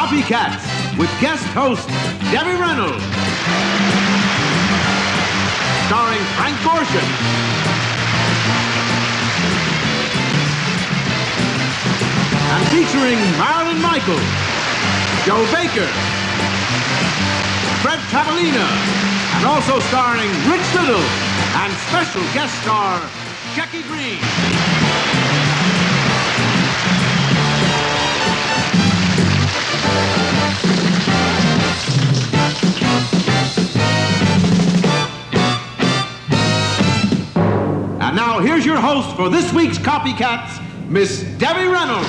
Copycats with guest host Debbie Reynolds. Starring Frank Gorshin. And featuring Marilyn Michaels, Joe Baker, Fred Tavolina, and also starring Rich Little and special guest star Shecky Greene. And now here's your host for this week's Copycats, Miss Debbie Reynolds.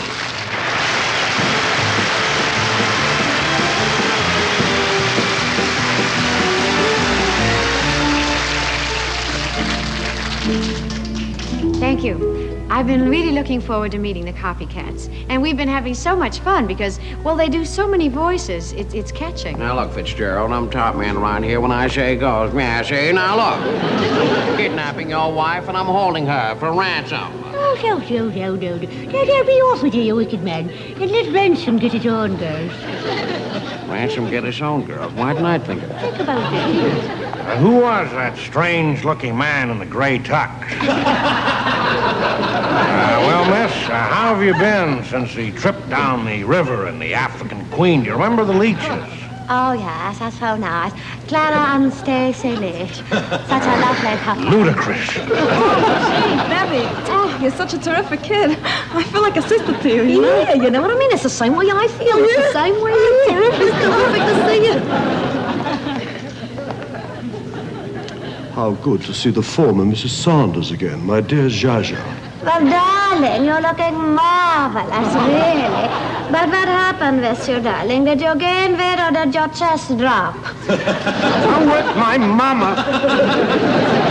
Thank you. I've been really looking forward to meeting the Copycats. And we've been having so much fun because, well, they do so many voices. It's catching. Now, look, Fitzgerald, I'm top man around here when I say goes. May I say? Now, look. Kidnapping your wife, and I'm holding her for ransom. Oh, no. Now, be off with you wicked man. And let Ransom get his own girls. Ransom get his own girls. Why didn't I think of that? Think about it. Who was that strange-looking man in the gray tux? Well, miss, how have you been since the trip down the river in the African Queen? Do you remember the leeches? Oh, yes, that's so nice. Clara and Stacy Leach. Such a lovely couple. Ludicrous. Debbie, oh, you're such a terrific kid. I feel like a sister to you, you know? Yeah, you know what I mean? It's the same way I feel. It's the same way you feel. It's terrific to see you. How good to see the former Mrs. Saunders again, my dear Zsa. Well, darling, you're looking marvelous, really. But what happened with you, darling? Did you gain weight or did your chest drop? I'm with my mama.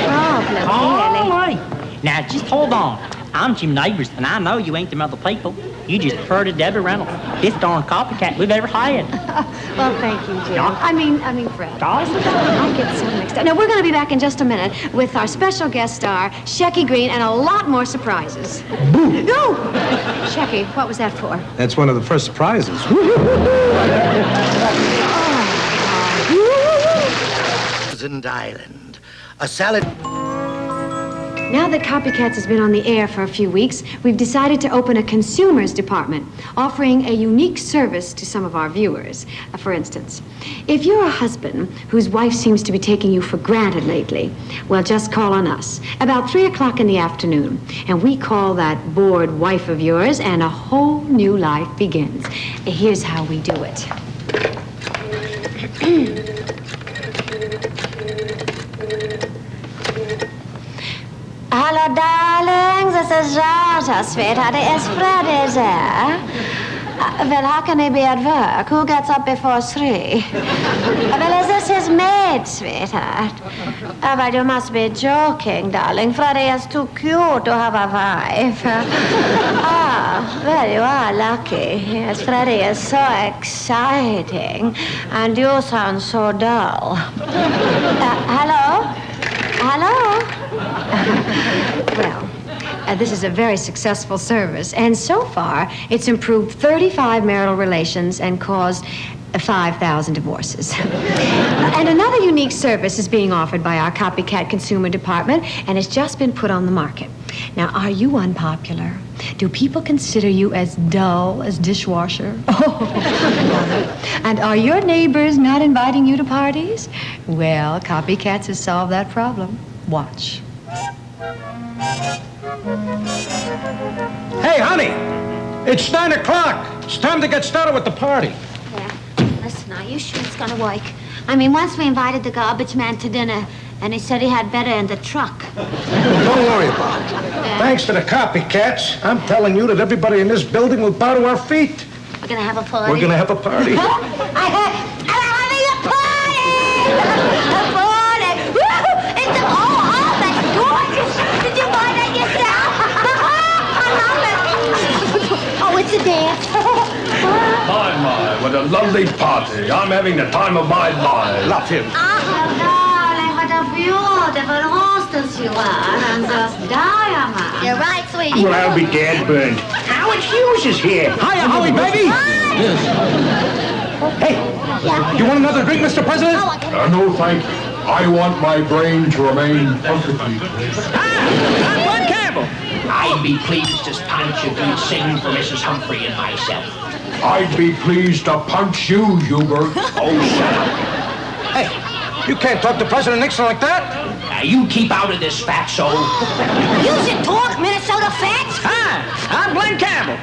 Problem, All really. right. Now, just hold on. I'm Jim Neighbors, and I know you ain't them other people. You just prefer to Debbie Reynolds, this darn copycat we've ever had. Well, thank you, Jim. Yeah. I mean, Fred. Charles? I get so mixed up. Now, we're going to be back in just a minute with our special guest star, Shecky Greene, and a lot more surprises. Boo! No! Shecky, what was that for? That's one of the first surprises. Island. A salad. Now that Copycats has been on the air for a few weeks, we've decided to open a consumers department, offering a unique service to some of our viewers. For instance, if you're a husband whose wife seems to be taking you for granted lately, well, just call on us about 3 o'clock in the afternoon, and we call that bored wife of yours, and a whole new life begins. Here's how we do it. Hello, darling. This is Zsa, sweetheart. Is Freddie there? Well, how can he be at work? Who gets up before 3? Well, is this his maid, sweetheart? Oh, well, you must be joking, darling. Freddie is too cute to have a wife. Well, you are lucky. Yes, Freddie is so exciting. And you sound so dull. Hello? Hello? Well, this is a very successful service, and so far, it's improved 35 marital relations and caused 5,000 divorces. And another unique service is being offered by our Copycat Consumer Department, and it's just been put on the market. Now, are you unpopular? Do people consider you as dull as dishwasher? And are your neighbors not inviting you to parties? Well, Copycats has solved that problem. Watch. Hey, honey, it's 9 o'clock. It's time to get started with the party. Yeah. Listen, are you sure it's gonna work? I mean, once we invited the garbage man to dinner, and he said he had better in the truck. Don't worry about it. Thanks to the copycats, I'm telling you that everybody in this building will bow to our feet. We're gonna have a party. We're gonna have a party. I'm having a party! A party! Woo! It's that's gorgeous! Did you buy that yourself? I love it! Oh, it's a dance. My, what a lovely party. I'm having the time of my life. Love him. Darling, what a beautiful hostess you are. And just diamond. You're right, sweetie. Well, I'll be dead burned. How Punch Hughes is here. Hiya, Howie, baby. Hey, you want another drink, Mr. President? No, thank you. I want my brain to remain perfectly clear. I'm Bud Campbell. I'd be pleased as Punch if you'd sing for Mrs. Humphrey and myself. I'd be pleased to punch you, Hubert. Oh, shut up. Hey, you can't talk to President Nixon like that. You keep out of this, fatso. You should talk, Minnesota Fats. Hi, I'm Glenn Campbell.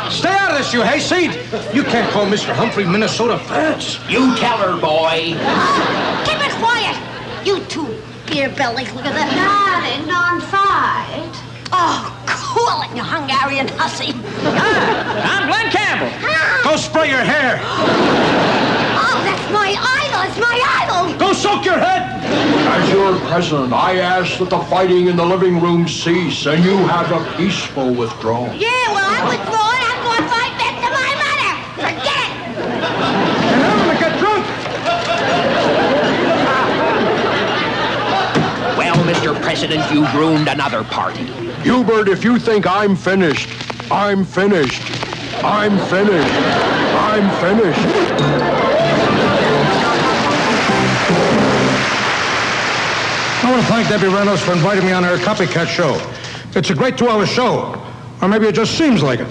Stay out of this, you hayseed. You can't call Mr. Humphrey Minnesota Fats. You tell her, boy. Keep it quiet. You two beer bellies, look at that. Darling, don't fight. Oh, cool it, you Hungarian hussy. Hi, I'm Glenn Campbell. Go spray your hair. Oh, that's my idol. It's my idol. Go soak your head. As your president, I ask that the fighting in the living room cease and you have a peaceful withdrawal. Yeah, well, I'm withdrawing. I'm going right back to my mother. Forget it. And I'm gonna get drunk. Well, Mr. President, you've ruined another party. Hubert, if you think I'm finished, I'm finished. I'm finished. I'm finished. I want to thank Debbie Reynolds for inviting me on her copycat show. It's a great 2-hour show. Or maybe it just seems like it.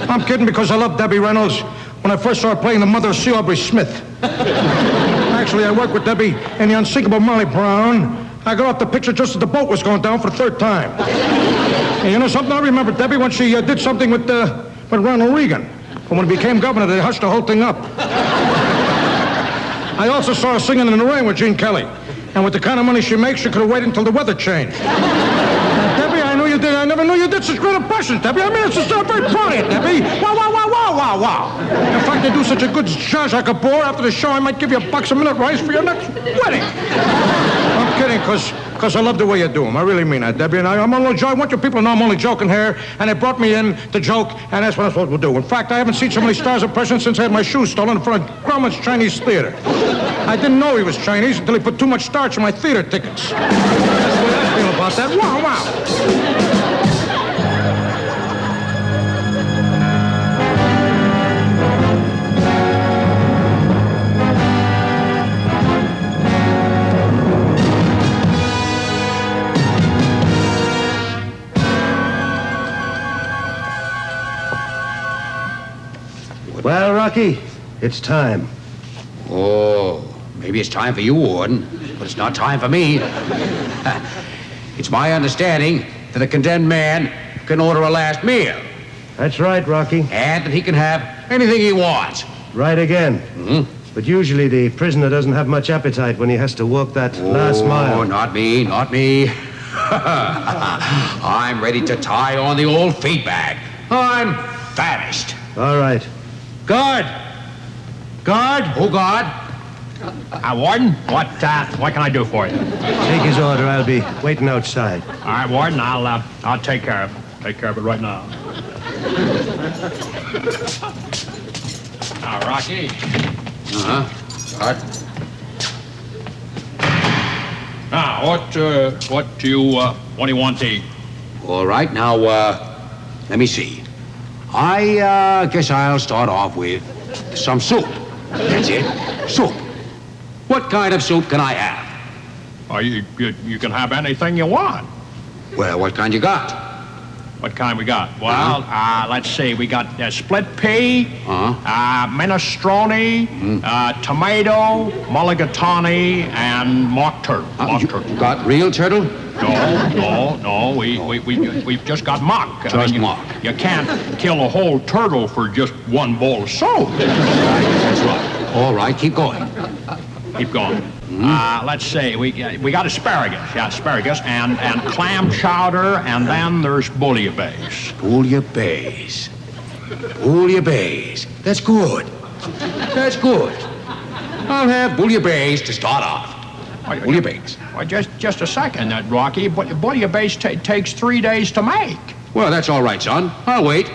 I'm kidding because I love Debbie Reynolds when I first saw her playing the mother of C. Aubrey Smith. Actually, I worked with Debbie in The Unsinkable Molly Brown. I got off the picture just as the boat was going down for the third time. And you know something? I remember Debbie when she did something with Ronald Reagan. And when he became governor, they hushed the whole thing up. I also saw her singing in the rain with Gene Kelly. And with the kind of money she makes, she could have waited until the weather changed. Debbie, I never knew you did such great impressions, Debbie. I mean, I'm very proud of you, Debbie. Wow, wow, wow, wow, wow, wow. In fact, they do such a good Zsa Zsa Gabor. After the show, I might give you $1 a minute raise for your next wedding. I'm kidding, because I love the way you do them. I really mean that, Debbie. And I'm only joking. I want you people to know I'm only joking here. And they brought me in to joke, and that's what I'm supposed to do. In fact, I haven't seen so many stars of president since I had my shoes stolen in front of Grauman's Chinese Theater. I didn't know he was Chinese until he put too much starch in my theater tickets. That's the way I feel about that. Wow, wow. Well, Rocky, it's time. Oh, maybe it's time for you, Warden, but it's not time for me. It's my understanding that a condemned man can order a last meal. That's right, Rocky. And that he can have anything he wants. Right again. Mm-hmm. But usually the prisoner doesn't have much appetite when he has to walk that last mile. Oh, not me, not me. I'm ready to tie on the old feed bag. I'm famished. All right. Guard! Guard! Oh, God. Warden, what can I do for you? Take his order. I'll be waiting outside. All right, Warden, I'll take care of it. Take care of it right now. Now, Rocky. Uh-huh. What? Now, what do you want to eat? All right, now, let me see. I guess I'll start off with some soup. That's it, soup. What kind of soup can I have? Oh, you can have anything you want. Well, what kind you got? What kind we got? Well, let's see. We got split pea, minestrone, tomato, mulligatawny, and mock turtle. You got real turtle? No. We've just got mock. Just mock. You can't kill a whole turtle for just one bowl of soup. That's right. All right, keep going. Keep going. Let's see. We got asparagus. Yeah, asparagus and clam chowder, and then there's bouillabaisse. Bouillabaisse. Bouillabaisse. That's good. That's good. I'll have bouillabaisse to start off. Bouillabaisse. Well, just a second, Rocky. Bouillabaisse takes 3 days to make. Well, that's all right, son. I'll wait.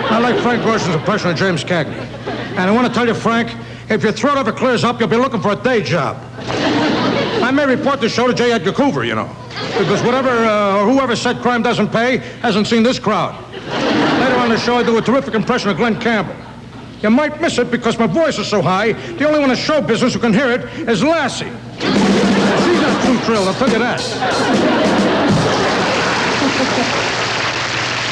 I like Frank Gorshin's impression of James Cagney. And I want to tell you, Frank, if your throat ever clears up, you'll be looking for a day job. I may report the show to J. Edgar Hoover, you know. Because whoever said crime doesn't pay hasn't seen this crowd. Later on the show, I do a terrific impression of Glenn Campbell. You might miss it because my voice is so high, the only one in show business who can hear it is Lassie. She's not too thrilled, I'll tell you that.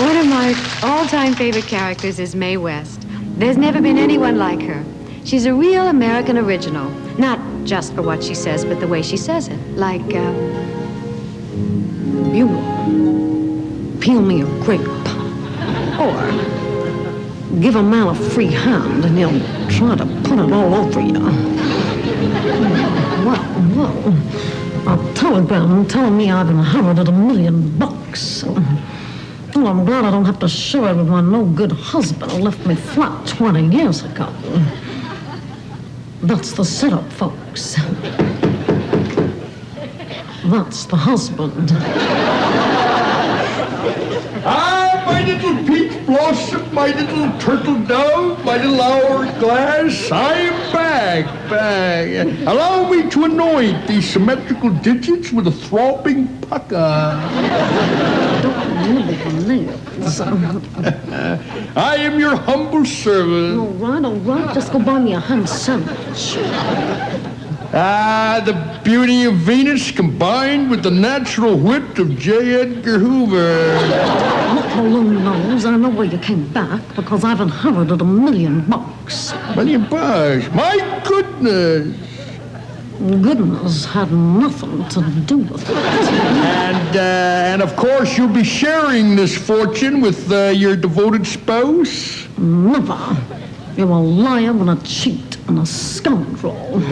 One of my all-time favorite characters is Mae West. There's never been anyone like her. She's a real American original. Not just for what she says, but the way she says it. Like, Buell, peel me a grape. Or, give a man a free hand and he'll try to put it all over you. Well, a telegram telling me I've inherited $1 million. Well, I'm glad I don't have to share it with my no-good husband who left me flat 20 years ago. That's the setup, folks. That's the husband. Ah, my little peach blossom, my little turtle dove, my little hourglass, I am back. Allow me to anoint these symmetrical digits with a throbbing pucker. I am your humble servant. All right, just go buy me a ham sandwich. Ah, the beauty of Venus combined with the natural wit of J. Edgar Hoover. Look, balloon nose, I know where you came back because I've inherited $1 million. $1 million? My goodness. Goodness had nothing to do with it. And of course, you'll be sharing this fortune with your devoted spouse? Never. You're a liar and a cheat and a scoundrel.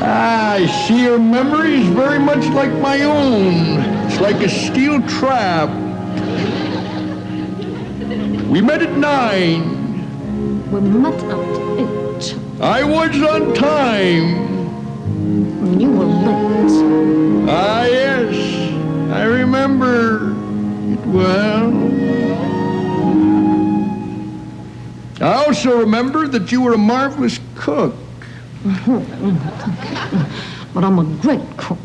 I see your memory is very much like my own. It's like a steel trap. We met at 9. We met at 8. I was on time. You were late. Ah, yes. I remember it well. I also remember that you were a marvelous cook. But I'm a great cook.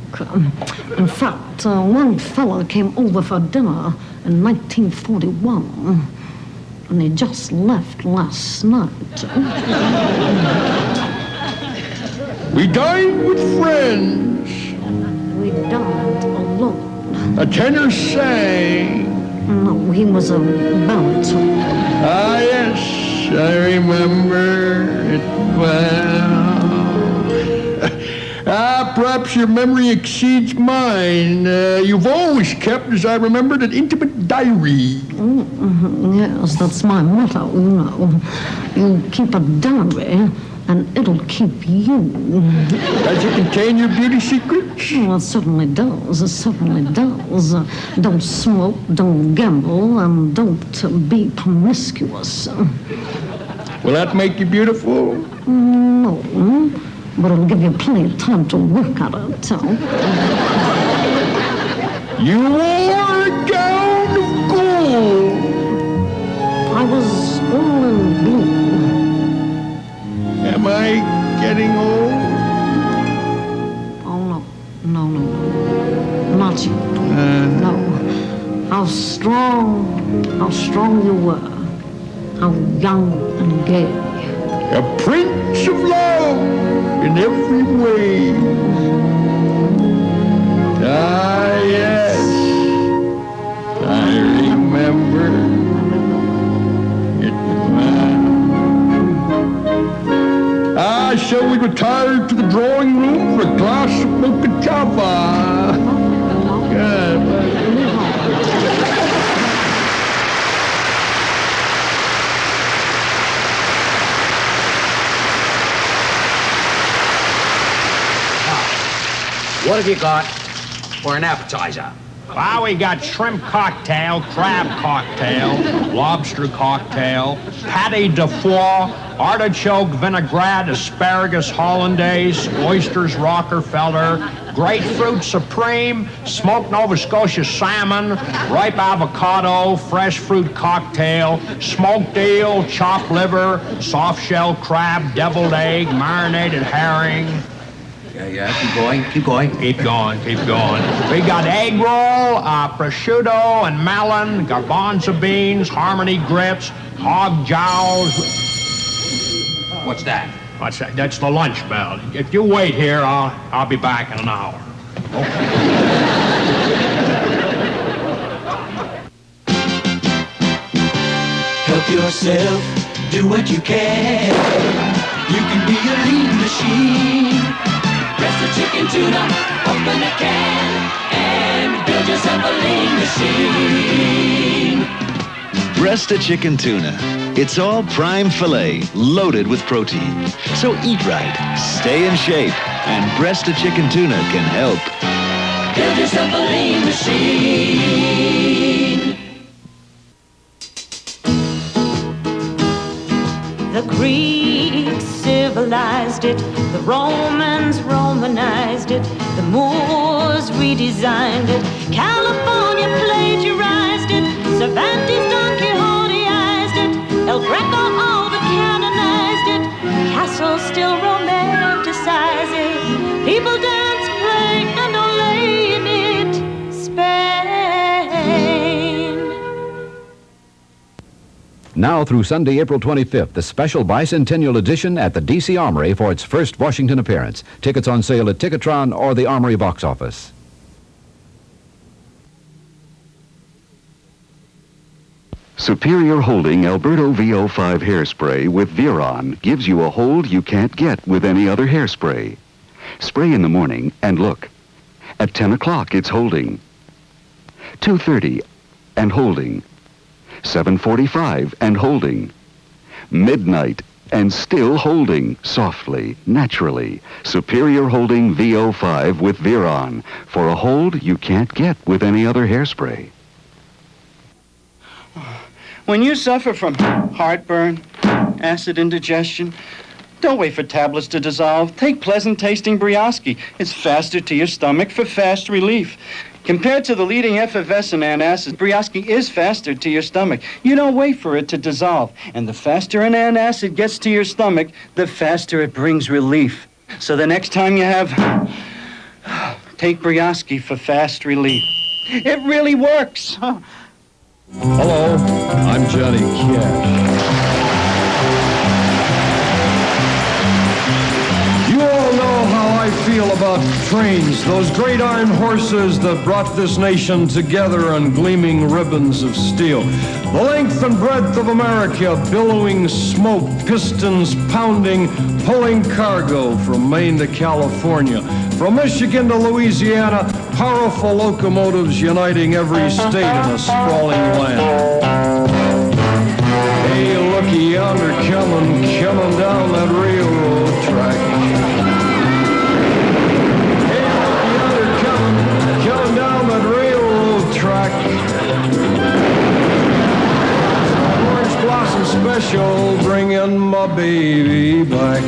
In fact, one fella came over for dinner in 1941, and he just left last night. We dined with friends. We dined alone. A tenor sang. No, he was a baritone. Ah, yes, I remember it well. Perhaps your memory exceeds mine. You've always kept, as I remembered, an intimate diary. Yes, that's my motto, you know. You keep a diary, and it'll keep you. Does it contain your beauty secrets? Well, it certainly does. It certainly does. Don't smoke, don't gamble, and don't be promiscuous. Will that make you beautiful? No, but it'll give you plenty of time to work at it. You wore a gown of gold. I was all in blue. Am I getting old? Oh, no. Not you. No. How strong you were. How young and gay. A prince of love in every way. Ah, yes. I remember it well. Shall we retire to the drawing room for a glass of mocha java? Good. What have you got for an appetizer? Well, we got shrimp cocktail, crab cocktail, lobster cocktail, patty de foie, artichoke vinaigrette, asparagus hollandaise, oysters Rockefeller, grapefruit supreme, smoked Nova Scotia salmon, ripe avocado, fresh fruit cocktail, smoked eel, chopped liver, soft shell crab, deviled egg, marinated herring. Yeah, keep going, keep going. Keep going, keep going. We got egg roll, prosciutto and melon, garbanzo beans, harmony grits, hog jowls. What's that? What's that? That's the lunch bell. If you wait here, I'll be back in an hour. Okay. Help yourself, do what you can. You can be a lean machine. Breast of chicken tuna, open a can, and build yourself a lean machine. Breast of chicken tuna. It's all prime filet, loaded with protein. So eat right, stay in shape, and breast of chicken tuna can help. Build yourself a lean machine. The Greeks civilized it, the Romans Romanized it, the Moors redesigned it, California plagiarized it, Cervantes Don Quixoteized it, El Greco all but canonized it, Picasso still romanticize it, people dance, play, and olay in it, Spain. Now through Sunday, April 25th, the special bicentennial edition at the D.C. Armory for its first Washington appearance. Tickets on sale at Ticketron or the Armory box office. Superior Holding Alberto VO5 hairspray with Veron gives you a hold you can't get with any other hairspray. Spray in the morning and look. At 10 o'clock it's holding. 2:30 and holding. 7:45 and holding. Midnight and still holding softly, naturally. Superior Holding VO5 with Veron for a hold you can't get with any other hairspray. When you suffer from heartburn, acid indigestion, don't wait for tablets to dissolve. Take pleasant-tasting Brioski. It's faster to your stomach for fast relief. Compared to the leading effervescent antacid, Brioski is faster to your stomach. You don't wait for it to dissolve. And the faster an antacid gets to your stomach, the faster it brings relief. So the next time you have, take Brioski for fast relief. It really works. Hello, I'm Johnny Cash. You all know how I feel about trains, those great iron horses that brought this nation together on gleaming ribbons of steel. The length and breadth of America, billowing smoke, pistons pounding, pulling cargo from Maine to California, from Michigan to Louisiana, powerful locomotives uniting every state in a sprawling land. Hey, looky yonder, coming down that railroad track. Hey, looky yonder, coming down that railroad track. Orange Blossom Special, bringing my baby back.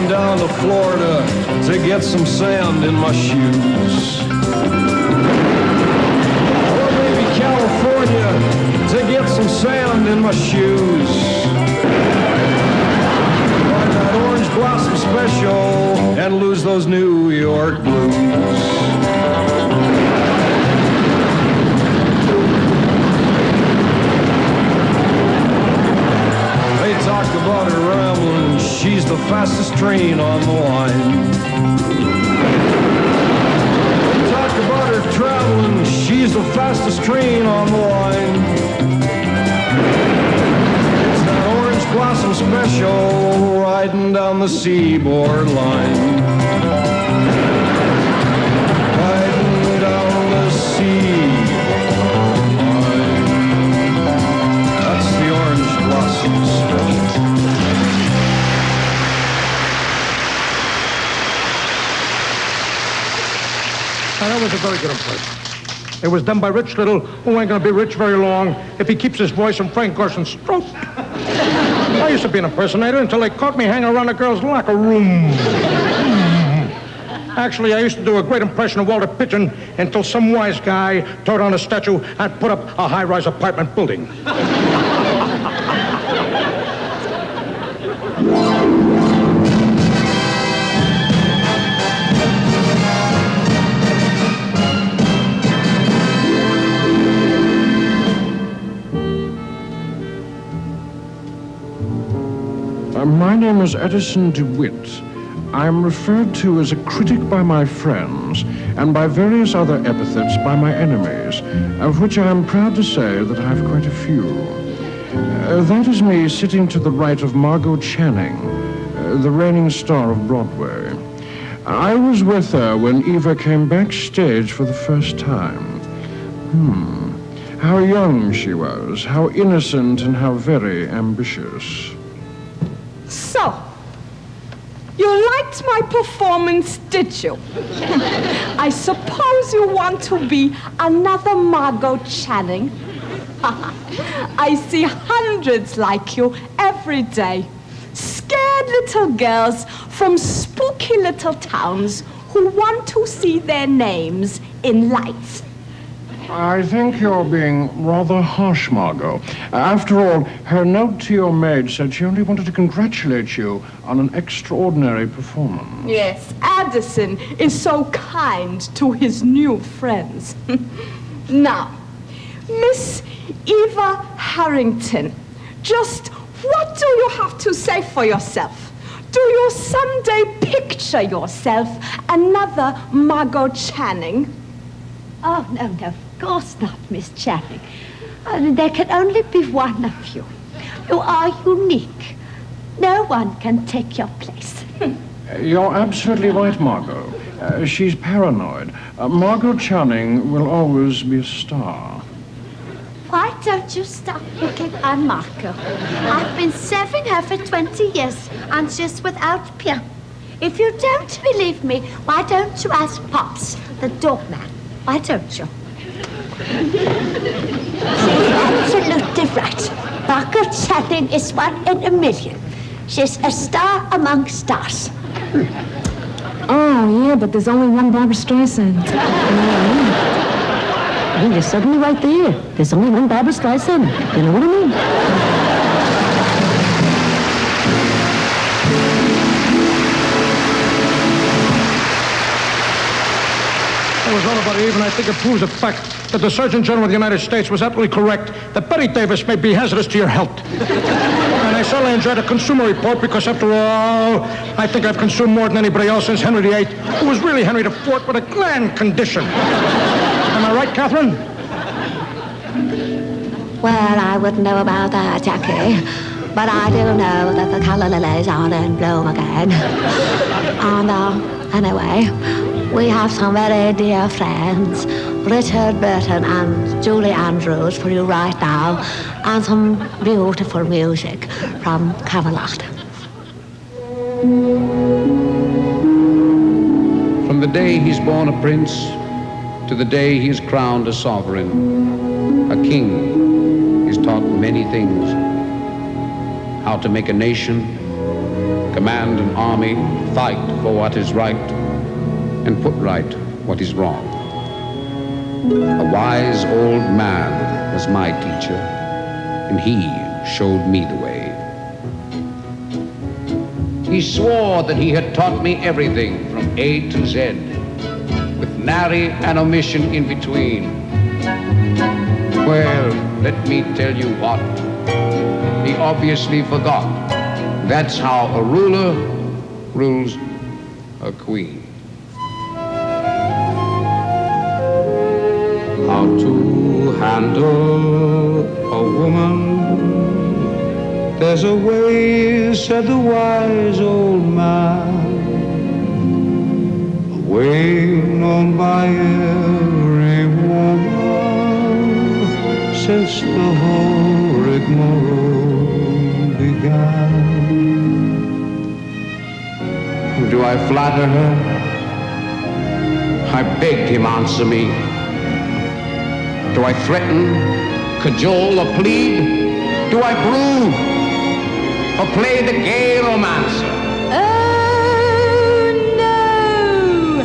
Down to Florida to get some sand in my shoes. Or maybe California to get some sand in my shoes. Buy that Orange Blossom Special and lose those New York blues. They talk about her rambling, she's the fastest train on the line. They talk about her traveling, she's the fastest train on the line. It's that Orange Blossom Special riding down the seaboard line. Riding down the seaboard line. That's the Orange Blossom Special. That was a very good impression. It was done by Rich Little, who ain't gonna be rich very long if he keeps his voice from Frank Gorshin's throat. I used to be an impersonator until they caught me hanging around a girl's locker room. Actually, I used to do a great impression of Walter Pidgeon until some wise guy tore down a statue and put up a high-rise apartment building. My name is Edison DeWitt. I am referred to as a critic by my friends and by various other epithets by my enemies, of which I am proud to say that I have quite a few. That is me sitting to the right of Margot Channing, the reigning star of Broadway. I was with her when Eva came backstage for the first time. How young she was, how innocent and how very ambitious. So, you liked my performance, did you? I suppose you want to be another Margot Channing. I see hundreds like you every day. Scared little girls from spooky little towns who want to see their names in lights. I think you're being rather harsh, Margot. After all, her note to your maid said she only wanted to congratulate you on an extraordinary performance. Yes, Addison is so kind to his new friends. Now, Miss Eva Harrington, just what do you have to say for yourself? Do you someday picture yourself another Margot Channing? Oh, no, of course not, Miss Channing. There can only be one of you. You are unique. No one can take your place. You're absolutely right, Margot. She's paranoid. Margot Channing will always be a star. Why don't you stop looking at Margot? I've been serving her for 20 years, and she's without peer. If you don't believe me, why don't you ask Pops, the doorman? Why don't you? She's absolutely right. Margot Channing is one in a million. She's a star among stars. Oh, yeah, but there's only one Barbra Streisand. Well, you're suddenly right there. There's only one Barbra Streisand. You know what I mean? It was all about even. I think it proves the fact that the Surgeon General of the United States was absolutely correct that Betty Davis may be hazardous to your health. And I certainly enjoyed the Consumer Report because, after all, I think I've consumed more than anybody else since Henry VIII, who was really Henry IV with a gland condition. Am I right, Catherine? Well, I wouldn't know about that, Jackie. But I do know that the colour lilies are in bloom again. And, anyway, we have some very dear friends, Richard Burton and Julie Andrews for you right now, and some beautiful music from Camelot. From the day he's born a prince to the day he is crowned a sovereign, a king is taught many things. How to make a nation, command an army, fight for what is right, and put right what is wrong. A wise old man was my teacher, and he showed me the way. He swore that he had taught me everything from A to Z, with nary an omission in between. Well, let me tell you what, he obviously forgot. That's how a ruler rules a queen. How to handle a woman, there's a way, said the wise old man, a way known by every woman since the whole rigmarole began. Do I flatter her? I begged him answer me. Do I threaten, cajole, or plead? Do I brood, or play the gay romancer? Oh, no!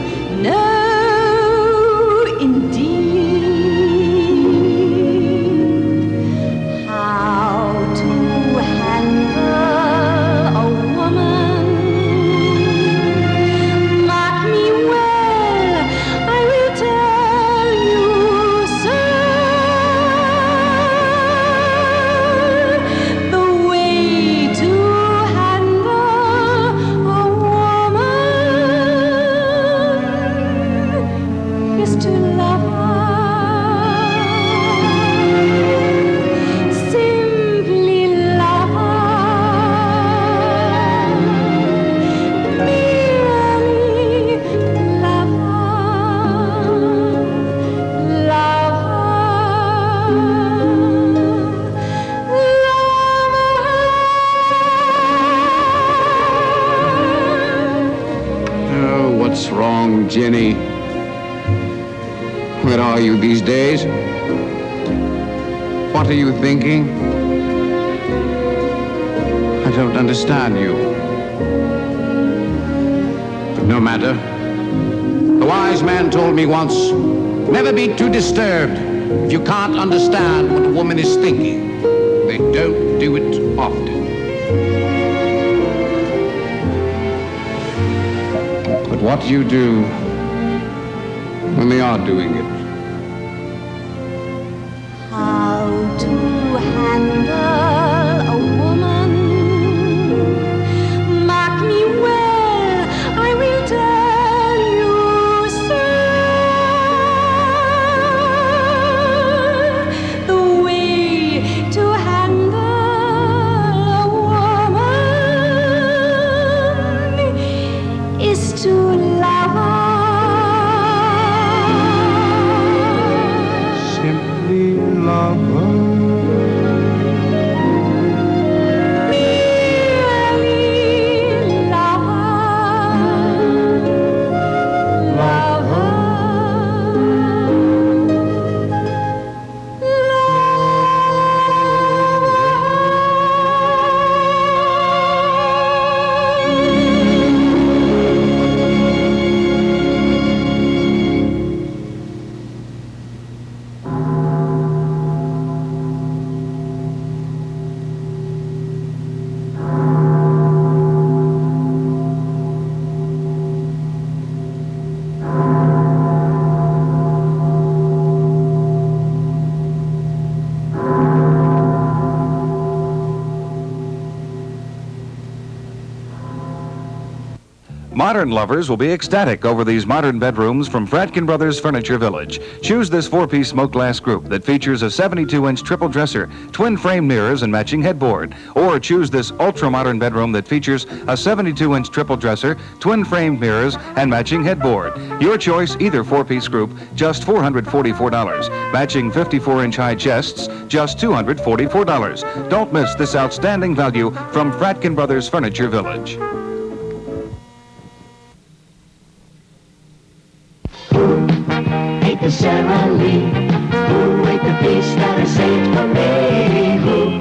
Jenny. Where are you these days? What are you thinking? I don't understand you. But no matter. The wise man told me once, never be too disturbed if you can't understand what a woman is thinking. They don't do it often. But what do you do when they are doing it? How to handle a woman. Mark me well, I will tell you, sir, the way to handle a woman is to love her. Simply love her. Modern lovers will be ecstatic over these modern bedrooms from Fratkin Brothers Furniture Village. Choose this 4-piece smoke glass group that features a 72-inch triple dresser, twin frame mirrors, and matching headboard. Or choose this ultra-modern bedroom that features a 72-inch triple dresser, twin frame mirrors, and matching headboard. Your choice, either 4-piece group, just $444. Matching 54-inch high chests, just $244. Don't miss this outstanding value from Fratkin Brothers Furniture Village. Ate the Sara Lee? Who ate the piece that I saved for me? Who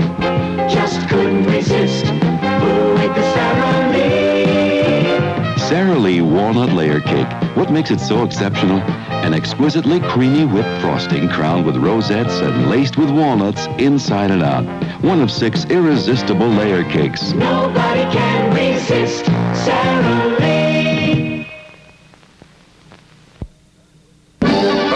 just couldn't resist? Who ate the Sara Lee? Sara Lee Walnut Layer Cake. What makes it so exceptional? An exquisitely creamy whipped frosting crowned with rosettes and laced with walnuts inside and out. One of 6 irresistible layer cakes. Nobody can resist Sara Lee.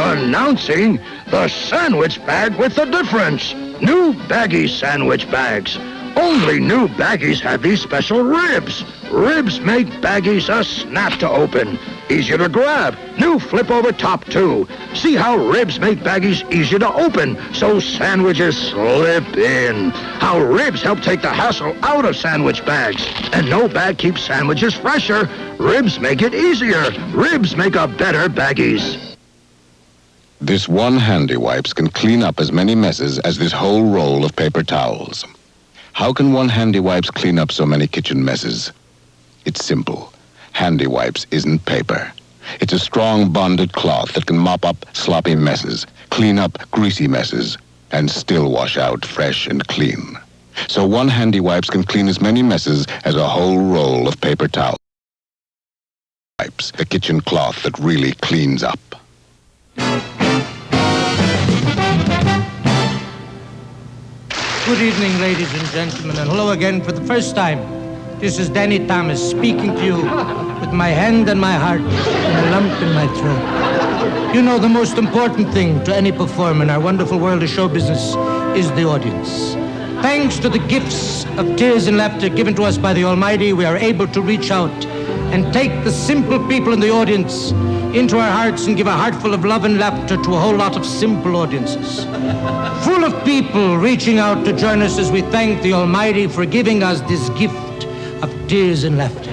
Announcing the sandwich bag with the difference. New baggy sandwich bags. Only new baggies have these special ribs. Ribs make baggies a snap to open. Easier to grab. New flip over top too. See how ribs make baggies easier to open so sandwiches slip in. How ribs help take the hassle out of sandwich bags. And no bag keeps sandwiches fresher. Ribs make it easier. Ribs make a better baggies. This one Handy Wipes can clean up as many messes as this whole roll of paper towels. How can one Handy Wipes clean up so many kitchen messes? It's simple. Handy Wipes isn't paper. It's a strong bonded cloth that can mop up sloppy messes, clean up greasy messes, and still wash out fresh and clean. So one Handy Wipes can clean as many messes as a whole roll of paper towels. Wipes, the kitchen cloth that really cleans up. Good evening, ladies and gentlemen, and hello again for the first time. This is Danny Thomas speaking to you with my hand on my heart and a lump in my throat. You know, the most important thing to any performer in our wonderful world of show business is the audience. Thanks to the gifts of tears and laughter given to us by the Almighty, we are able to reach out and take the simple people in the audience into our hearts and give a heartful of love and laughter to a whole lot of simple audiences. Full of people reaching out to join us as we thank the Almighty for giving us this gift of tears and laughter.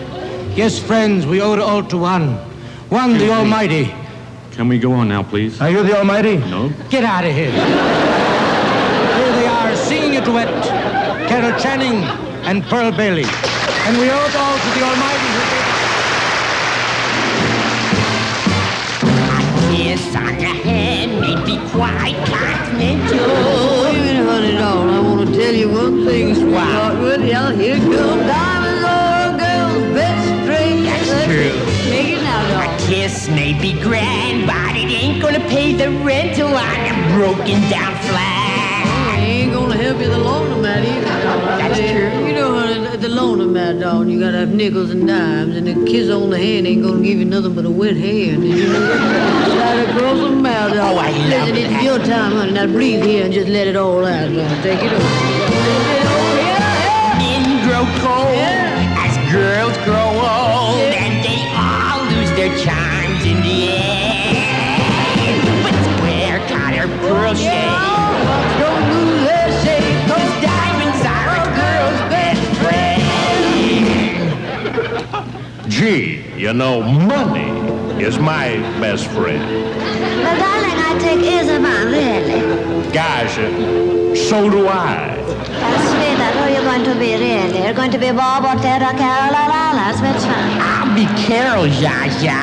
Yes, friends, we owe it all to one, the Almighty. Can we go on now, please? Are you the Almighty? No. Get out of here. Here they are, singing a duet, Carol Channing and Pearl Bailey. And we owe it all to the Almighty who gave kiss on your hand may be quite continental. Oh, wait a minute, honey, doll. I want to tell you one thing, sweetheart. Well, yeah, here come diamonds are a girl's best friend. That's true. Make it now, doll. A kiss may be grand, but it ain't gonna pay the rental on a broken down flat. It ain't gonna help you the laundromat either, doll. That's true. You know, honey, the laundromat, doll, you gotta have nickels and dimes, and a kiss on the hand ain't gonna give you nothing but a wet hand. And you know, right across the mouth, doll. Oh, I love Listen, that. it's your time, honey. Now breathe here and just let it all out, doll. Take it over. Men grow cold as girls grow old, and they all lose their charms in the end. But square collar pearl shade don't lose their shape, 'cause diamonds are a girl's best friend. Gee, you know, money is my best friend. Well, darling, I take Isabel, really. Gosh, so do I. Sweetheart, who are you going to be, really? You're going to be Bob or Ted or Carol or Alice? Which one? I'll be Carol, Zsa.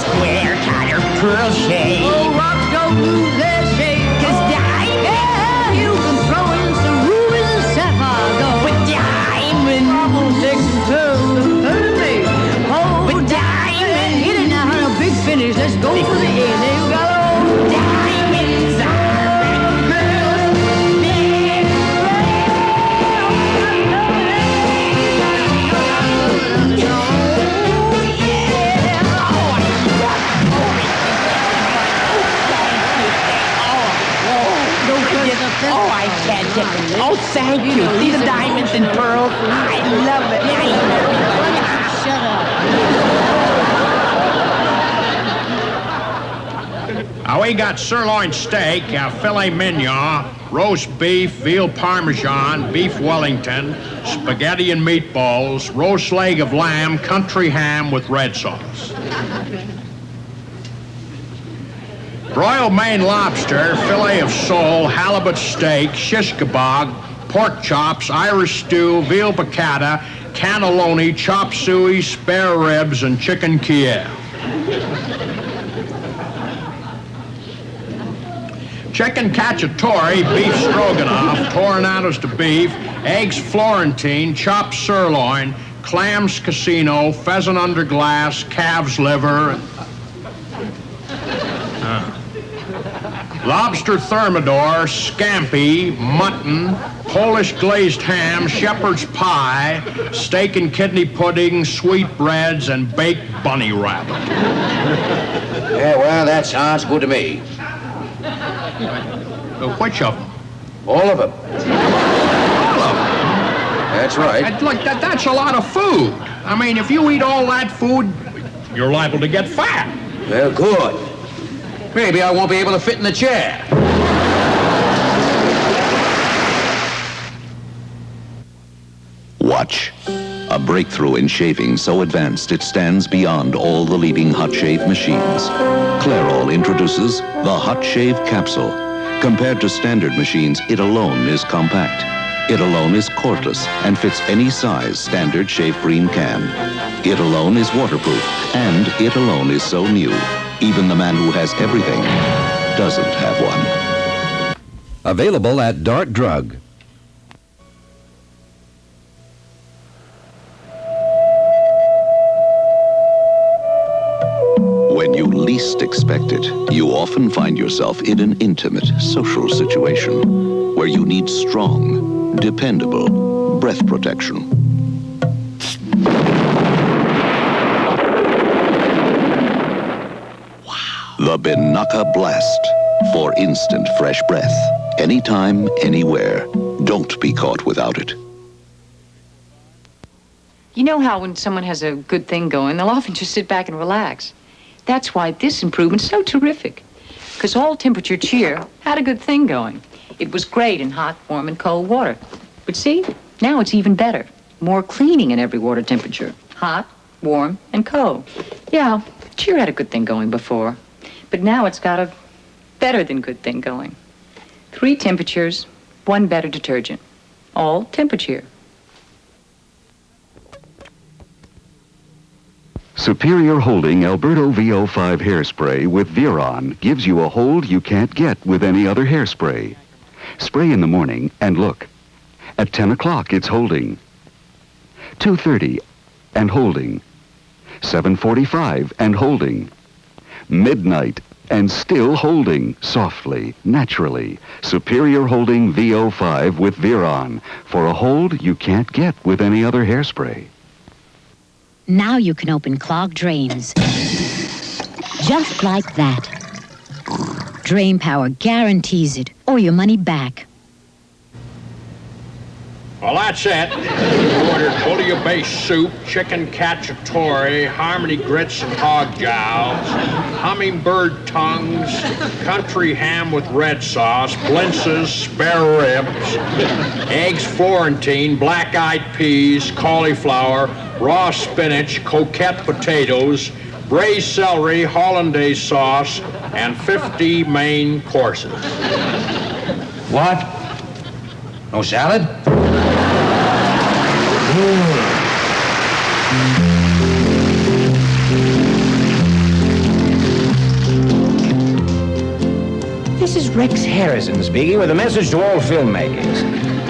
Square collar pearl shade. Oh, rocks don't lose their shape. 'Cause diamonds, yeah, you can throw in some rubies and sapphires, though. with diamonds, Almost takes some turns. Hurt me. Oh, with diamonds, hit it now, honey. A big finish. Let's go for the end. There you go. diamonds are a girl's best Oh, I can't get it. Oh, thank you. See the diamonds and pearls? I love it. Shut up. We got sirloin steak, filet mignon, roast beef, veal parmesan, beef Wellington, spaghetti and meatballs, roast leg of lamb, country ham with red sauce. Broiled Maine lobster, fillet of sole, halibut steak, shish kebab, pork chops, Irish stew, veal piccata, cannelloni, chop suey, spare ribs, and chicken Kiev. Chicken cacciatore, beef stroganoff, tornadoes to beef, eggs Florentine, chopped sirloin, clams casino, pheasant under glass, calf's liver, lobster thermidor, scampi, mutton, Polish glazed ham, shepherd's pie, steak and kidney pudding, sweetbreads, and baked bunny rabbit. Yeah, well, that sounds good to me. Which of them? All of them. All of them? That's right. That's a lot of food. I mean, if you eat all that food, you're liable to get fat. Well, good. Maybe I won't be able to fit in the chair. Watch. A breakthrough in shaving so advanced it stands beyond all the leading hot shave machines. Clairol introduces the Hot Shave Capsule. Compared to standard machines, it alone is compact. It alone is cordless and fits any size standard shave cream can. It alone is waterproof, and it alone is so new. Even the man who has everything doesn't have one. Available at Dart Drug. When you least expect it, you often find yourself in an intimate social situation where you need strong, dependable breath protection. The Binaka Blast for instant fresh breath. Anytime, anywhere. Don't be caught without it. You know how when someone has a good thing going, they'll often just sit back and relax. That's why this improvement's so terrific. Because all temperature cheer had a good thing going. It was great in hot, warm, and cold water. But see, now it's even better. More cleaning in every water temperature. Hot, warm, and cold. Yeah, cheer had a good thing going before. But now it's got a better than good thing going. 3 temperatures, 1 better detergent. All temperature. Superior Holding Alberto VO5 hairspray with Viron gives you a hold you can't get with any other hairspray. Spray in the morning and look. At 10 o'clock, it's holding. 2:30 and holding. 7:45 and holding. Midnight and still holding softly, naturally. Superior Holding VO5 with Viron for a hold you can't get with any other hairspray. Now you can open clogged drains. Just like that. Drain Power guarantees it, or your money back. Well, that's it. We ordered bouillabaisse soup, chicken cacciatore, harmony grits and hog jowls, hummingbird tongues, country ham with red sauce, blintzes, spare ribs, eggs Florentine, black-eyed peas, cauliflower, raw spinach, coquette potatoes, braised celery, hollandaise sauce, and 50 main courses. What? No salad? This is Rex Harrison speaking with a message to all filmmakers.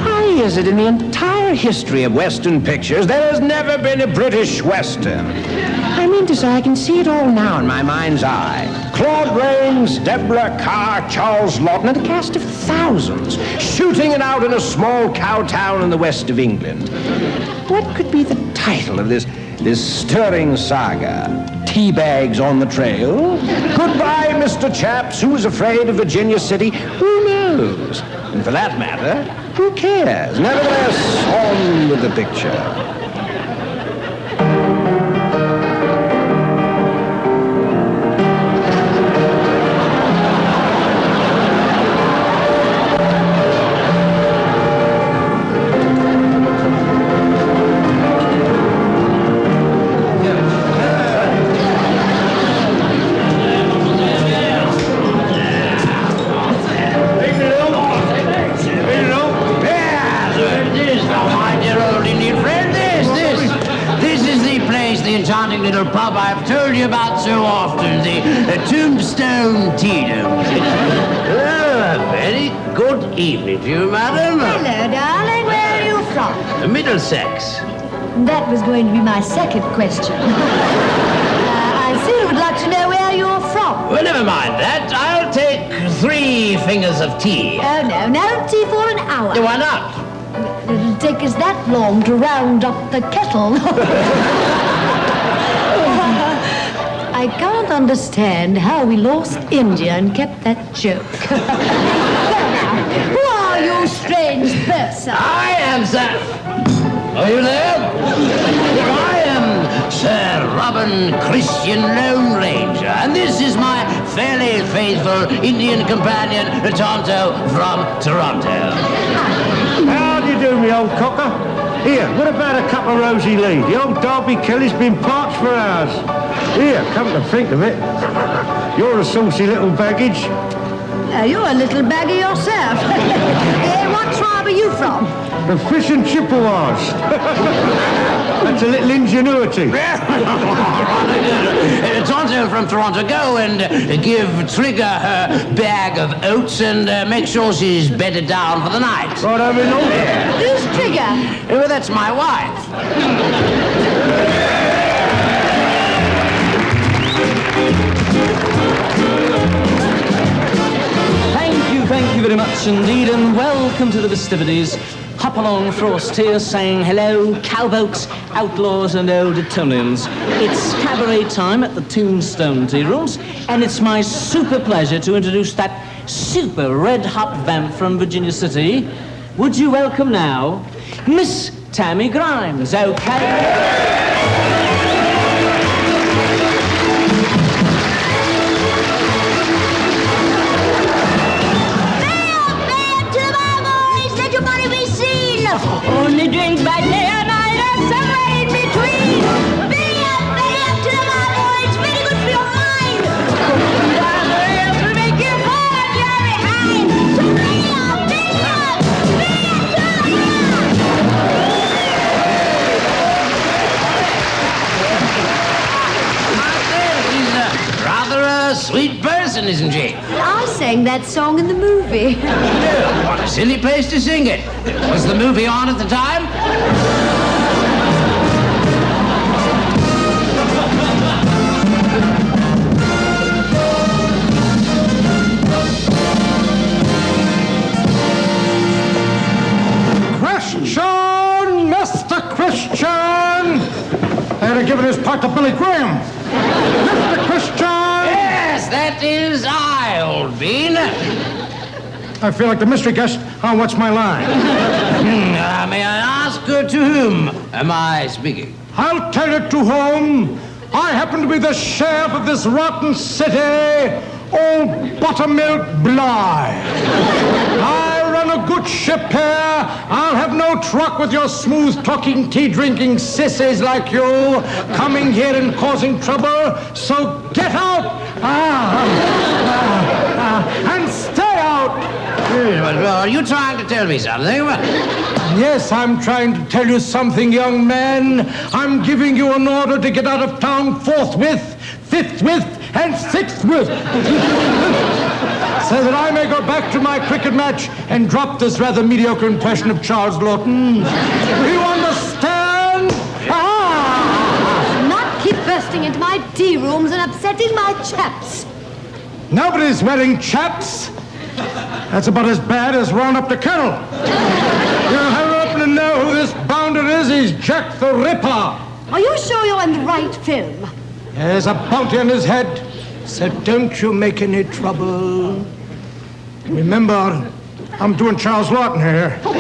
Why is it in the entire history of Western pictures there has never been a British Western? I mean to say, I can see it all now in my mind's eye. Claude Rains, Deborah Carr, Charles Lawton, and a cast of thousands shooting it out in a small cow town in the west of England. What could be the title of this stirring saga? Teabags on the trail? Goodbye, Mr. Chaps, who is afraid of Virginia City? Who knows? And for that matter, who cares? Nevertheless, on with the picture. Little pub I've told you about so often, the Tombstone Tea Room. Very good evening to you, madam. Hello, darling. Where are you from? Middlesex. That was going to be my second question. I still would like to know where you're from. Well, never mind that. I'll take 3 fingers of tea. Oh, no tea for an hour. Why not? It'll take us that long to round up the kettle. I can't understand how we lost India and kept that joke. Who are you, strange person? I am, sir. Are you there? I am Sir Robin Christian Lone Ranger, and this is my fairly faithful Indian companion, Tonto from Toronto. How do you do, me old cocker? Here, what about a cup of Rosie Lee? The old Derby Kelly's been parched for hours. Here, come to think of it, you're a saucy little baggage. You're a little baggy yourself. What tribe are you from? The Fish and Chippewas. That's a little ingenuity. Tonto from Toronto, go and give Trigger her bag of oats and make sure she's bedded down for the night. Right over in Who's Trigger? Well, that's my wife. Thank you very much indeed, and welcome to the festivities. Hop along, Frost here, saying hello, cowpokes, outlaws, and old Etonians. It's cabaret time at the Tombstone Tea Rooms, and it's my super pleasure to introduce that super red-hot vamp from Virginia City. Would you welcome now, Miss Tammy Grimes, okay? Only drink by day and night and somewhere in between. Very up to the marble. It's very good for your mind. Down the rails will make you born very high. So very up to the sang that song in the movie. What a silly place to sing it. Was the movie on at the time? Christian! Mr. Christian! They'd have given his part to Billy Graham. Mr. Christian! Yes, that is I, old bean. I feel like the mystery guest on What's My Line. May I ask to whom am I speaking? I'll tell you to whom. I happen to be the sheriff of this rotten city, old Buttermilk Bligh. I run a good ship here. I'll have no truck with your smooth-talking, tea-drinking sissies like you coming here and causing trouble. So get out and stay out. Are you trying to tell me something? Yes, I'm trying to tell you something, young man. I'm giving you an order to get out of town forthwith, fifthwith, and sixthwith. So that I may go back to my cricket match and drop this rather mediocre impression of Charles Lawton. Do you understand? Not keep bursting into my tea rooms and upsetting my chaps. Nobody's wearing chaps. That's about as bad as round up the kennel. You happen to know who this bounder is? He's Jack the Ripper. Are you sure you're in the right film? There's a bounty on his head, so don't you make any trouble. Remember, I'm doing Charles Lawton here. So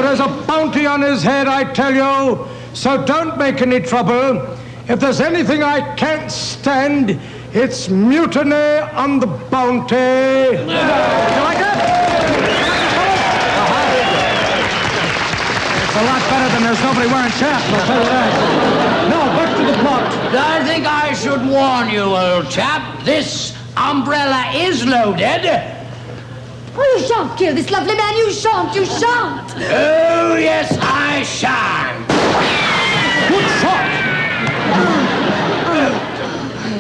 there's a bounty on his head, I tell you, so don't make any trouble. If there's anything I can't stand, it's mutiny on the bounty. You like it? It's a lot better than there's nobody wearing chaps, I'll tell you that. No, back to the plot. I think I should warn you, old chap. This umbrella is loaded. Oh, you shan't kill this lovely man. You shan't. You shan't. Oh, yes, I shan't. Good shot.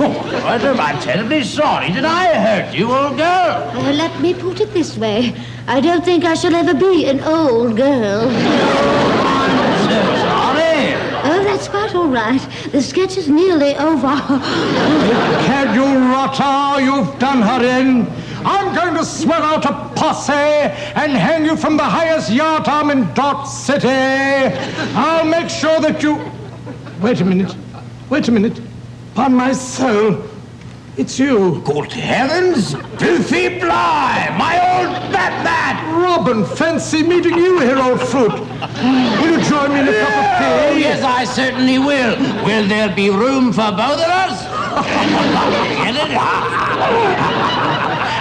I'm terribly sorry. Did I hurt you, old girl? Let me put it this way. I don't think I shall ever be an old girl. I'm so sorry. Oh, that's quite all right. The sketch is nearly over. Can you rotter? You've done her in. I'm going to swear out a posse and hang you from the highest yardarm in Dot City. I'll make sure that you... Wait a minute. Upon my soul, it's you. Good heavens! Filthy Bligh! My old Batman! Robin, fancy meeting you here, old fruit. Will you join me in a cup of tea? Oh, yes, I certainly will. Will there be room for both of us?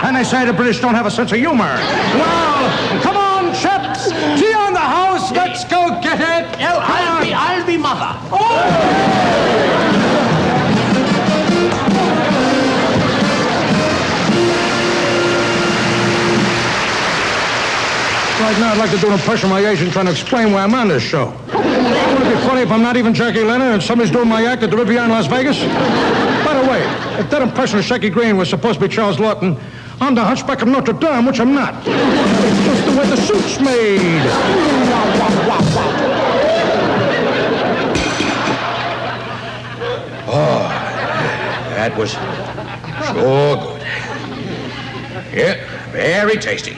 And they say the British don't have a sense of humor. Well, come on, chaps. Tea on the house. Let's go get it. No, I'll be mother. Right now, I'd like to do an impression of my agent trying to explain why I'm on this show. Wouldn't it be funny if I'm not even Jackie Leonard and somebody's doing my act at the Riviera in Las Vegas? By the way, if that impression of Shecky Greene was supposed to be Charles Lawton, I'm the Hunchback of Notre Dame, which I'm not. It's just the way the suit's made. Oh, that was so good. Yeah, very tasty.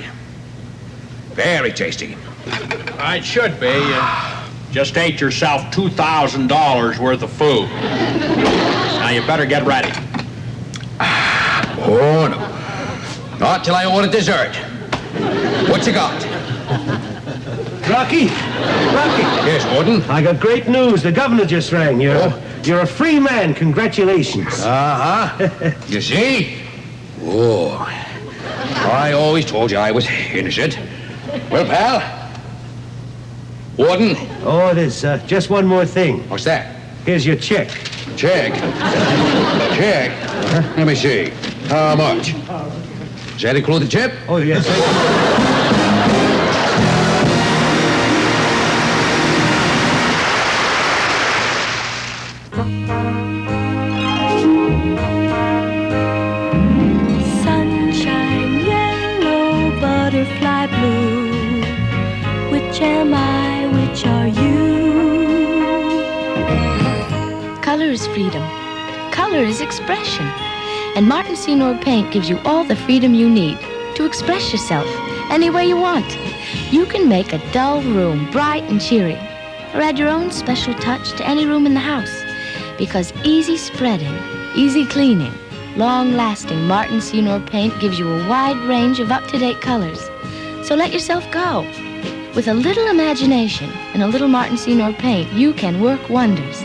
Very tasty. It should be. You just ate yourself $2,000 worth of food. Now you better get ready. Oh, no. Not till I order dessert. What you got? Rocky! Yes, Warden? I got great news. The governor just rang. You're a free man. Congratulations. Uh-huh. You see? Oh, I always told you I was innocent. Well, pal? Warden? Oh, there's just one more thing. What's that? Here's your check. Check? Check? Let me see. How much? Does that include the tip? Oh, yes. Sunshine blue. Which am I, which are you? Color is freedom. Color is expression. And Martin Senior Paint gives you all the freedom you need to express yourself any way you want. You can make a dull room bright and cheery, or add your own special touch to any room in the house. Because easy spreading, easy cleaning, long-lasting Martin Senior Paint gives you a wide range of up-to-date colors. So let yourself go. With a little imagination and a little Martin Senior Paint, you can work wonders.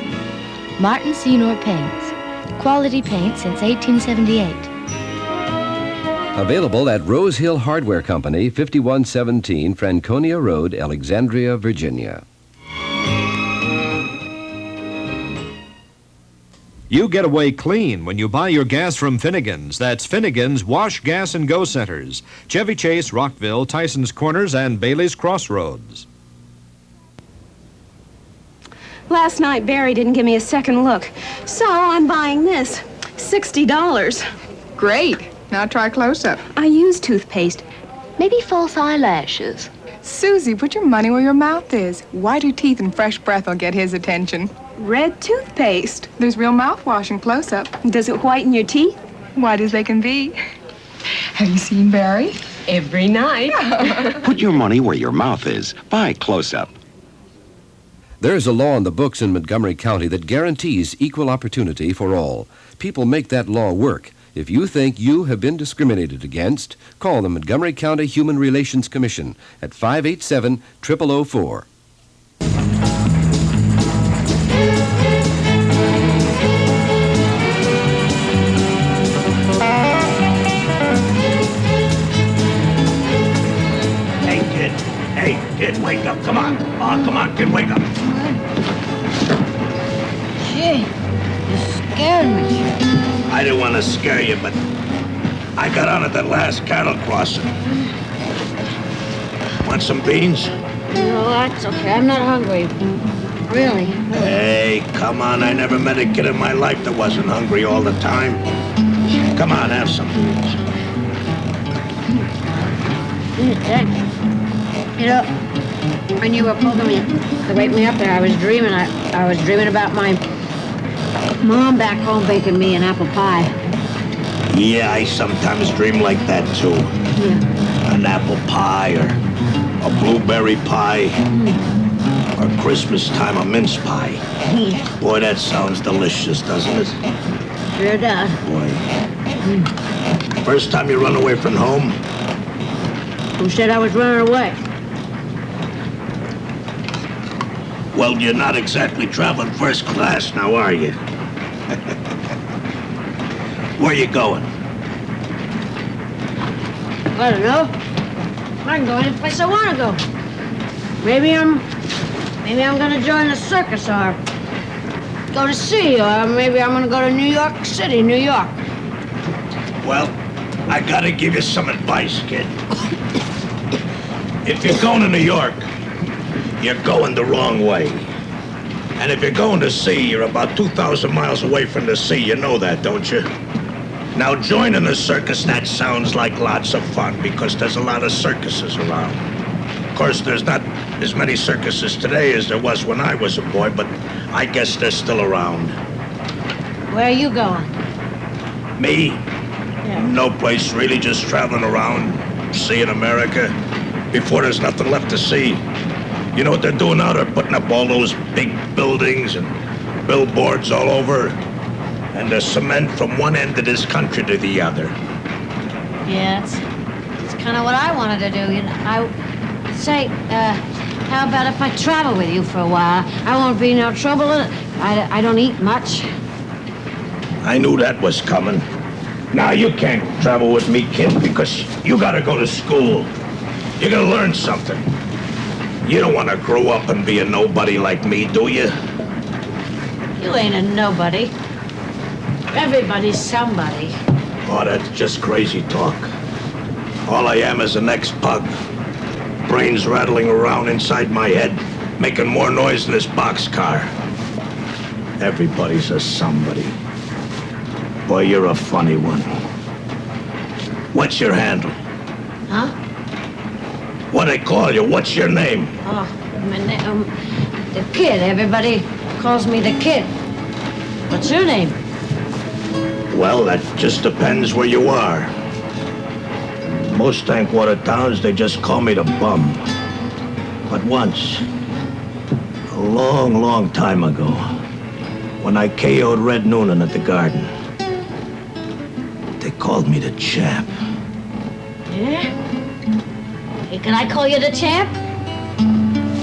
Martin Senior Paints. Quality paint since 1878. Available at Rose Hill Hardware Company, 5117 Franconia Road, Alexandria, Virginia. You get away clean when you buy your gas from Finnegan's. That's Finnegan's Wash, Gas, and Go Centers. Chevy Chase, Rockville, Tyson's Corners, and Bailey's Crossroads. Last night, Barry didn't give me a second look, so I'm buying this. $60. Great. Now try close-up. I use toothpaste. Maybe false eyelashes. Susie, put your money where your mouth is. Whiter teeth and fresh breath will get his attention. Red toothpaste. There's real mouthwash in close-up. Does it whiten your teeth? White as they can be. Have you seen Barry? Every night. Put your money where your mouth is. Buy Close-Up. There's a law in the books in Montgomery County that guarantees equal opportunity for all. People make that law work. If you think you have been discriminated against, call the Montgomery County Human Relations Commission at 587-0004. Hey, kid, wake up. Come on. Oh, come on, kid, wake up. Gee, you scared me. I didn't want to scare you, but I got on at that last cattle crossing. Want some beans? No, that's okay. I'm not hungry. Really. Hey, come on. I never met a kid in my life that wasn't hungry all the time. Come on, have some beans. Thanks. You know, when you were poking me to wake me up there, I was dreaming. I was dreaming about my mom back home baking me an apple pie. Yeah, I sometimes dream like that, too. Yeah. An apple pie or a blueberry pie or Christmas time a mince pie. Boy, that sounds delicious, doesn't it? Sure does. Boy. First time you run away from home? Who said I was running away? Well, you're not exactly traveling first class now, are you? Where you going? I don't know. I can go any place I want to go. Maybe I'm gonna join a circus or go to sea, or maybe I'm gonna go to New York City, New York. Well, I gotta give you some advice, kid. If you're going to New York, you're going the wrong way. And if you're going to sea, you're about 2,000 miles away from the sea. You know that, don't you? Now, joining a circus, that sounds like lots of fun because there's a lot of circuses around. Of course, there's not as many circuses today as there was when I was a boy, but I guess they're still around. Where are you going? Me? Yeah. No place, really, just traveling around, seeing America. Before there's nothing left to see. You know what they're doing now? They're putting up all those big buildings and billboards all over. And the cement from one end of this country to the other. Yeah, it's kind of what I wanted to do. You know, how about if I travel with you for a while? I won't be no trouble. I don't eat much. I knew that was coming. Now, you can't travel with me, kid, because you gotta go to school. You gotta learn something. You don't want to grow up and be a nobody like me, do you? You ain't a nobody. Everybody's somebody. Oh, that's just crazy talk. All I am is an ex-pug. Brains rattling around inside my head, making more noise than this boxcar. Everybody's a somebody. Boy, you're a funny one. What's your handle? Huh? What they call you? What's your name? Oh, my name, the Kid. Everybody calls me the Kid. What's your name? Well, that just depends where you are. Most Tankwater towns, they just call me the Bum. But once, a long, long time ago, when I KO'd Red Noonan at the Garden, they called me the Champ. Yeah? Hey, can I call you the Champ?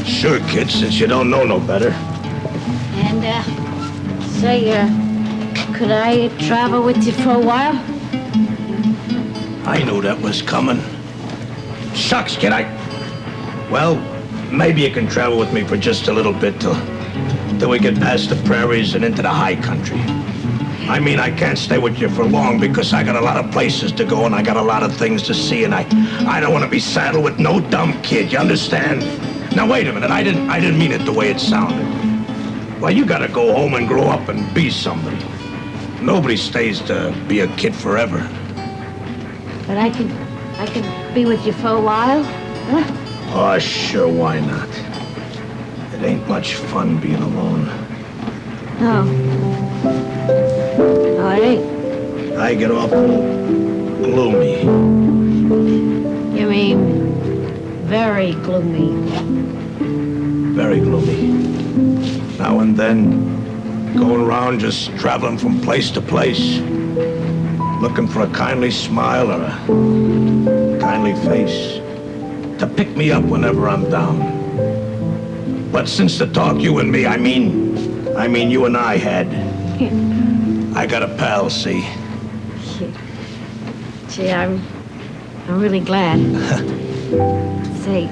Sure, kid, since you don't know no better. And, say, could I travel with you for a while? I knew that was coming. Shucks, kid, Well, maybe you can travel with me for just a little bit till we get past the prairies and into the high country. I mean, I can't stay with you for long because I got a lot of places to go and I got a lot of things to see, and I don't want to be saddled with no dumb kid, you understand? Now, wait a minute, I didn't mean it the way it sounded. Well, you gotta go home and grow up and be somebody. Nobody stays to be a kid forever. But I could be with you for a while, huh? Oh, sure, why not? It ain't much fun being alone. No. No, it ain't. I get awful gloomy. You mean very gloomy? Very gloomy. Now and then, going around just traveling from place to place, looking for a kindly smile or a kindly face to pick me up whenever I'm down. But since the talk you and me, I mean you and I had, I got a pal, see? Gee, I'm really glad. Say,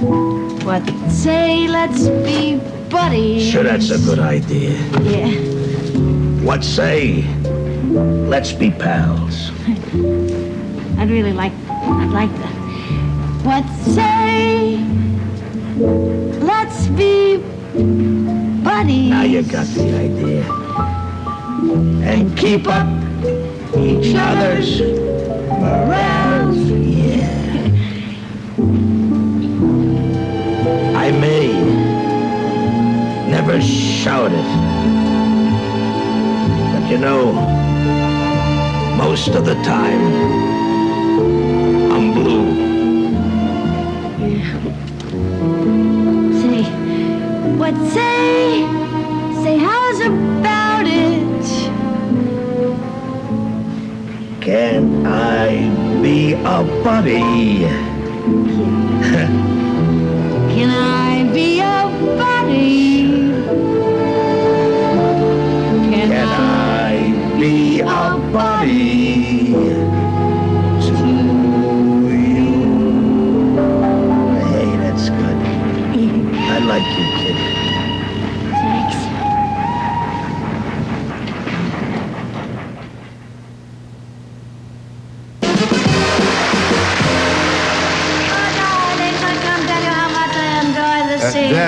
let's be buddies. Sure, that's a good idea. Yeah. What say? Let's be pals. I'd like that. What say? Let's be buddies. Now you got the idea. And keep up each other's morale. Yeah. I may never shout it, but you know, most of the time, I'm blue. Yeah. Say, what say? Say, how's about it? Can I be a buddy? Can I be a buddy? Can I be a buddy to you? Hey, that's good. I like you, kid. Thanks.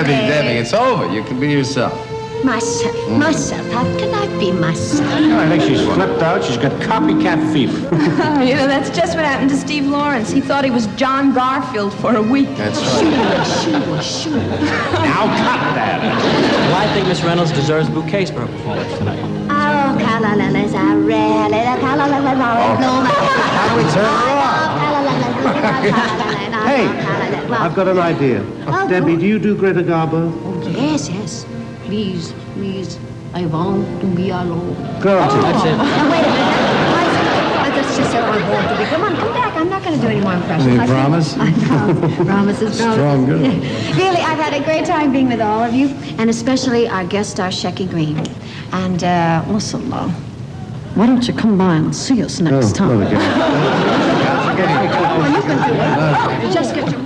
Debbie, it's over. You can be yourself. Myself. How can I be myself? I think she's flipped out. She's got copycat fever. You know, that's just what happened to Steve Lawrence. He thought he was John Garfield for a week. That's right. Sure. Now cut that. Well, I think Miss Reynolds deserves bouquets for her performance tonight. Oh, Calalalas are really the Calalalas are no How do we turn her on? Hey, I've got an idea. Debbie, do you do Greta Garbo? Yes. Please. I want to be alone. Go on. That's it. Wait a minute. That's just so I want to be. Come on, come back. I'm not going to do any more impressions. You promise? I promise. Promise is promise. Strong girl. Really, I've had a great time being with all of you, and especially our guest star, Shecky Greene. And also, why don't you come by and see us next time? Well, again. Well, you can do it. You just get your